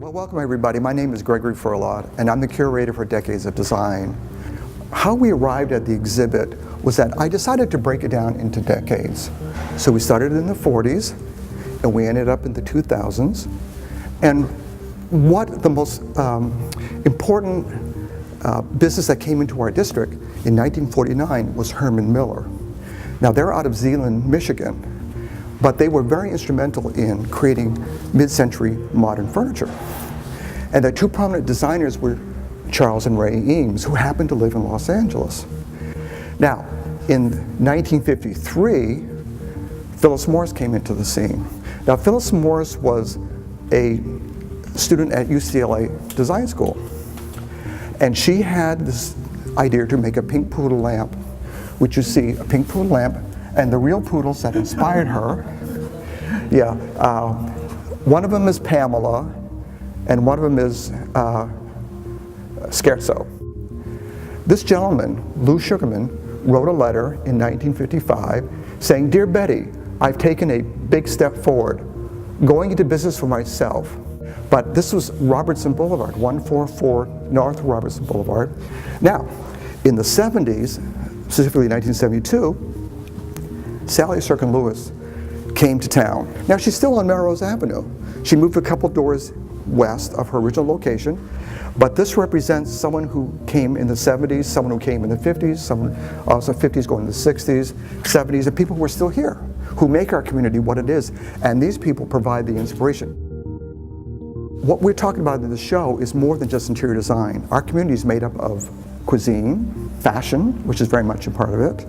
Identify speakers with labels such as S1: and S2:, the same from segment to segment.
S1: Well, welcome everybody. My name is Gregory Firlotte, and I'm the curator for Decades of Design. How we arrived at the exhibit was that I decided to break it down into decades. So we started in the 40s, and we ended up in the 2000s. And what the most important business that came into our district in 1949 was Herman Miller. Now they're out of Zeeland, Michigan, but they were very instrumental in creating mid-century modern furniture. And the two prominent designers were Charles and Ray Eames, who happened to live in Los Angeles. Now, in 1953, Phyllis Morris came into the scene. Now, Phyllis Morris was a student at UCLA Design School, and she had this idea to make a pink poodle lamp, which you see, a pink poodle lamp, and the real poodles that inspired her. Yeah, one of them is Pamela, and one of them is Scherzo. This gentleman, Lou Sugarman, wrote a letter in 1955 saying, "Dear Betty, I've taken a big step forward, going into business for myself." But this was Robertson Boulevard, 144 North Robertson Boulevard. Now, in the 70s, specifically 1972, Sally Sirkin Lewis came to town. Now she's still on Melrose Avenue. She moved a couple doors west of her original location, but this represents someone who came in the 70s, someone who came in the 50s, someone also 50s going to the 60s, 70s, and people who are still here, who make our community what it is, and these people provide the inspiration. What we're talking about in the show is more than just interior design. Our community is made up of cuisine, fashion, which is very much a part of it,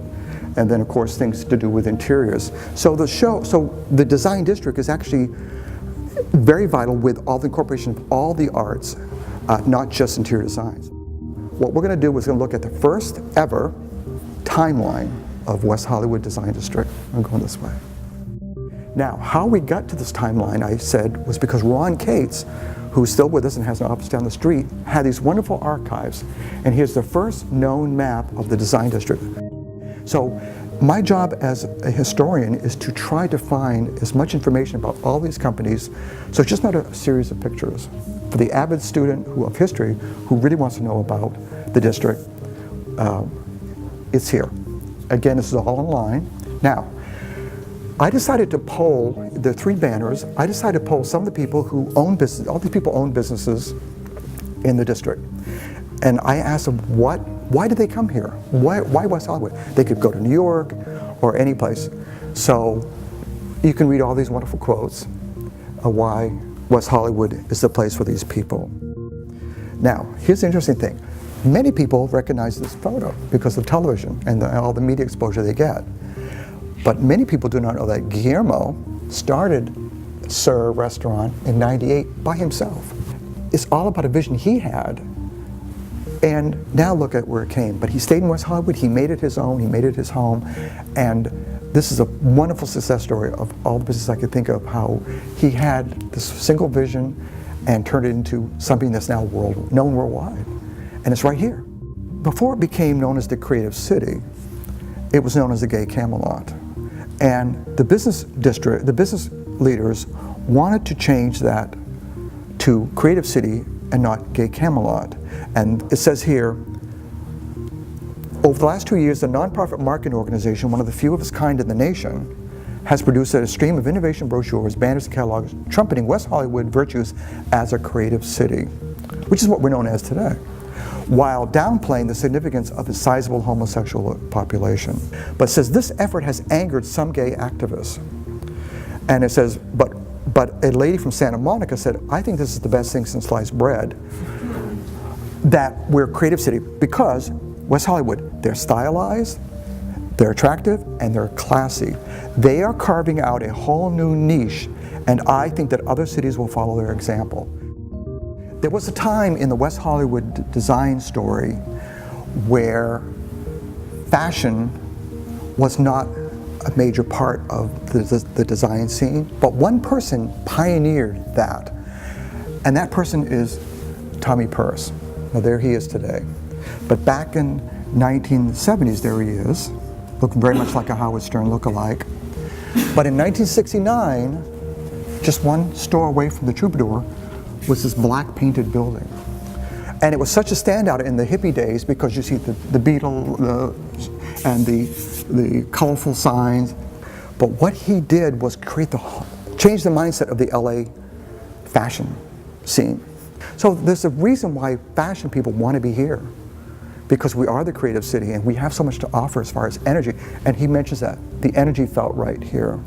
S1: and then of course things to do with interiors. So the design district is actually very vital with all the incorporation of all the arts, not just interior designs. What we're going to do is going to look at the first ever timeline of West Hollywood Design District. I'm going this way. Now, how we got to this timeline, I said, was because Ron Cates, who's still with us and has an office down the street, had these wonderful archives. And here's the first known map of the design district. So my job as a historian is to try to find as much information about all these companies, so it's just not a series of pictures. For the avid student of history who really wants to know about the district, it's here. Again, this is all online. Now, I decided to poll, there are three banners, I decided to poll some of the people who own business, all these people own businesses in the district. And I asked them, why did they come here? Why West Hollywood? They could go to New York or any place. So you can read all these wonderful quotes of why West Hollywood is the place for these people. Now, here's the interesting thing. Many people recognize this photo because of television and all the media exposure they get. But many people do not know that Guillermo started Sir Restaurant in '98 by himself. It's all about a vision he had, and now look at where it came. But he stayed in West Hollywood, he made it his own, he made it his home, and this is a wonderful success story of all the business I could think of, how he had this single vision and turned it into something that's now known worldwide. And it's right here. Before it became known as the Creative City, it was known as the Gay Camelot. And the business district, the business leaders wanted to change that to Creative City and not Gay Camelot. And it says here, over the last 2 years, the nonprofit marketing organization, one of the few of its kind in the nation, has produced a stream of innovation brochures, banners, and catalogs trumpeting West Hollywood virtues as a creative city, which is what we're known as today, while downplaying the significance of its sizable homosexual population. But it says this effort has angered some gay activists. And it says, but a lady from Santa Monica said, I think this is the best thing since sliced bread, that we're a creative city because West Hollywood, they're stylized, they're attractive, and they're classy. They are carving out a whole new niche, and I think that other cities will follow their example. There was a time in the West Hollywood design story where fashion was not a major part of the design scene, but one person pioneered that, and that person is Tommy Purse. Now there he is today. But back in 1970s, there he is, looking very much like a Howard Stern lookalike. But in 1969, just one store away from the Troubadour, was this black painted building. And it was such a standout in the hippie days because you see the beetle and the colorful signs. But what he did was change the mindset of the LA fashion scene. So there's a reason why fashion people want to be here, because we are the creative city and we have so much to offer as far as energy. And he mentions that the energy felt right here,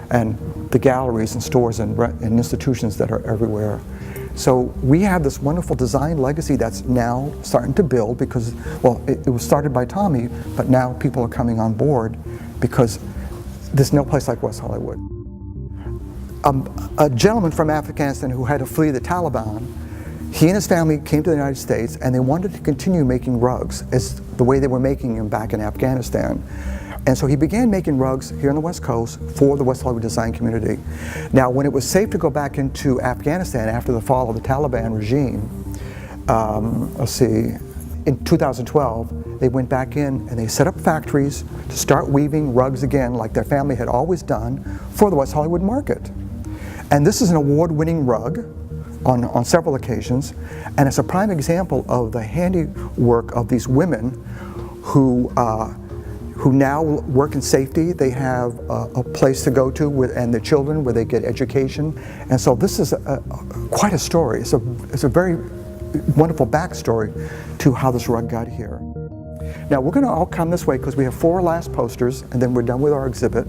S1: and the galleries and stores and institutions that are everywhere. So we have this wonderful design legacy that's now starting to build because, well, it was started by Tommy, but now people are coming on board because there's no place like West Hollywood. A gentleman from Afghanistan who had to flee the Taliban, he and his family came to the United States and they wanted to continue making rugs as the way they were making them back in Afghanistan. And so he began making rugs here on the West Coast for the West Hollywood design community. Now, when it was safe to go back into Afghanistan after the fall of the Taliban regime, in 2012, they went back in and they set up factories to start weaving rugs again like their family had always done for the West Hollywood market. And this is an award-winning rug on several occasions, and it's a prime example of the handiwork of these women who now work in safety. They have a place to go to and their children where they get education. And so this is quite a story. It's a very wonderful backstory to how this rug got here. Now we're going to all come this way because we have 4 last posters and then we're done with our exhibit.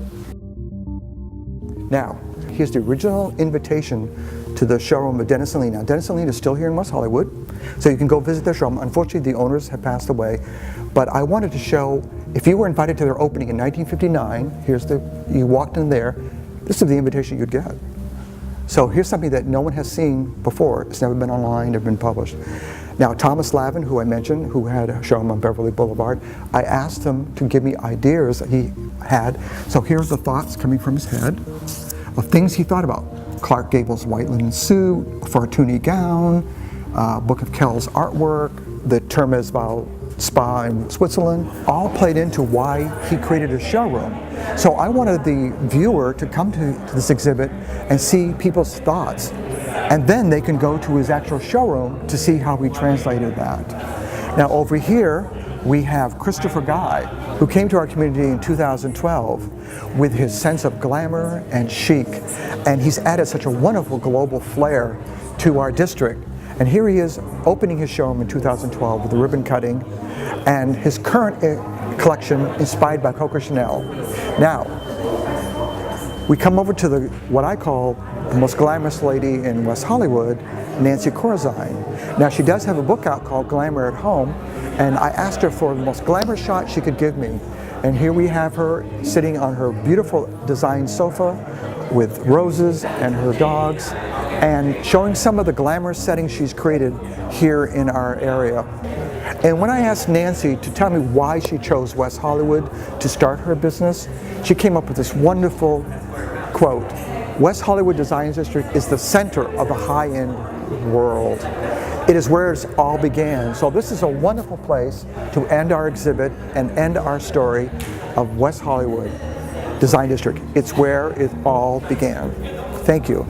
S1: Now, here's the original invitation to the showroom of Dennis and Lee. Now, Dennis and Lee is still here in West Hollywood, so you can go visit their showroom. Unfortunately, the owners have passed away, but I wanted to show, if you were invited to their opening in 1959, you walked in there, this is the invitation you'd get. So here's something that no one has seen before. It's never been online, never been published. Now, Thomas Lavin, who I mentioned, who had a showroom on Beverly Boulevard, I asked him to give me ideas that he had. So here's the thoughts coming from his head of things he thought about. Clark Gable's white linen suit, Fortuny gown, Book of Kells artwork, the Termesval spa in Switzerland, all played into why he created a showroom. So I wanted the viewer to come to this exhibit and see people's thoughts. And then they can go to his actual showroom to see how he translated that. Now over here, we have Christopher Guy, who came to our community in 2012 with his sense of glamour and chic. And he's added such a wonderful global flair to our district. And here he is opening his showroom in 2012 with the ribbon cutting and his current collection inspired by Coco Chanel. Now, we come over to what I call the most glamorous lady in West Hollywood, Nancy Corzine. Now, she does have a book out called Glamour at Home, and I asked her for the most glamorous shot she could give me. And here we have her sitting on her beautiful design sofa with roses and her dogs, and showing some of the glamorous settings she's created here in our area. And when I asked Nancy to tell me why she chose West Hollywood to start her business, she came up with this wonderful quote: West Hollywood Design District is the center of the high-end world. It is where it all began. So this is a wonderful place to end our exhibit and end our story of West Hollywood Design District. It's where it all began. Thank you.